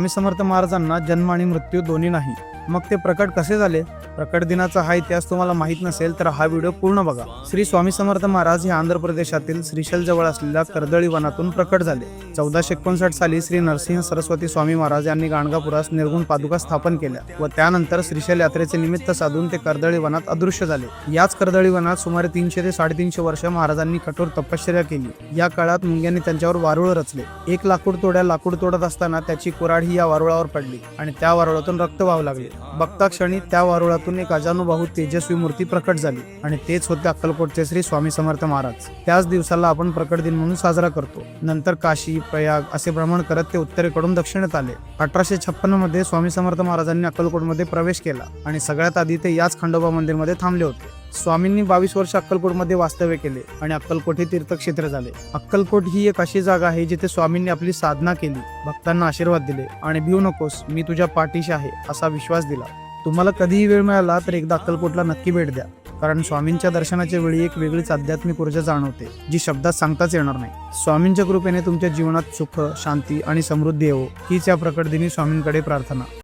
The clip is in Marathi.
स्वामी समर्थ महाराजांना जन्म आणि मृत्यू दोन्ही नाही, मग ते प्रकट कसे झाले? प्रकट दिनाचा हा इतिहास तुम्हाला माहित नसेल तर हा व्हिडिओ पूर्ण बघा. श्री स्वामी समर्थ महाराज हे आंध्र प्रदेशातील श्रीशैल जवळ असलेल्या कर्दळी वनातून प्रकट झाले. 1459 साली श्री नरसिंह सरस्वती स्वामी महाराज यांनी गाणगापुरास निर्गुण पादुका स्थापन केल्या व त्यानंतर श्रीशैल यात्रेचे निमित्त साधून ते कर्दळी वनात अदृश्य झाले. याच कर्दळी वनात सुमारे 300 ते 350 वर्ष महाराजांनी कठोर तपश्चर्या केली. या काळात मुंग्यांनी त्यांच्यावर वारुळ रचले. एक लाकूड तोडत असताना त्याची कुऱ्हाड ही या वारुळावर पडली आणि त्या वारुळातून रक्त वाहू लागले. बघता क्षणी त्या वारुळातून एक अजानुबाहू तेजस्वी मूर्ती प्रकट झाली आणि तेच होते अक्कलकोटचे श्री स्वामी समर्थ महाराज. त्याच दिवसाला आपण प्रकट दिन म्हणून साजरा करतो. नंतर काशी, प्रयाग असे भ्रमण करत ते उत्तरेकडून दक्षिणेत आले. 1856 मध्ये स्वामी समर्थ महाराजांनी अक्कलकोटमध्ये प्रवेश केला आणि सगळ्यात आधी ते याच खंडोबा मंदिरमध्ये थांबले होते. स्वामींनी 22 वर्ष अक्कलकोटमध्ये वास्तव्य केले आणि अक्कलकोट हे तीर्थक्षेत्र झाले. अक्कलकोट ही एक अशी जागा आहे जिथे स्वामींनी आपली साधना केली, भक्तांना आशीर्वाद दिले आणि भिवू नकोस, मी तुझ्या पाठीशी आहे असा विश्वास दिला. तुम्हाला कधीही वेळ मिळाला तर एकदा अक्कलकोटला नक्की भेट द्या, कारण स्वामींच्या दर्शनाच्या वेळी एक वेगळीच आध्यात्मिक ऊर्जा जाणवते जी शब्दात सांगताच येणार नाही. स्वामींच्या कृपेने तुमच्या जीवनात सुख, शांती आणि समृद्धी येवो हीच या प्रकट दिनी स्वामींकडे प्रार्थना.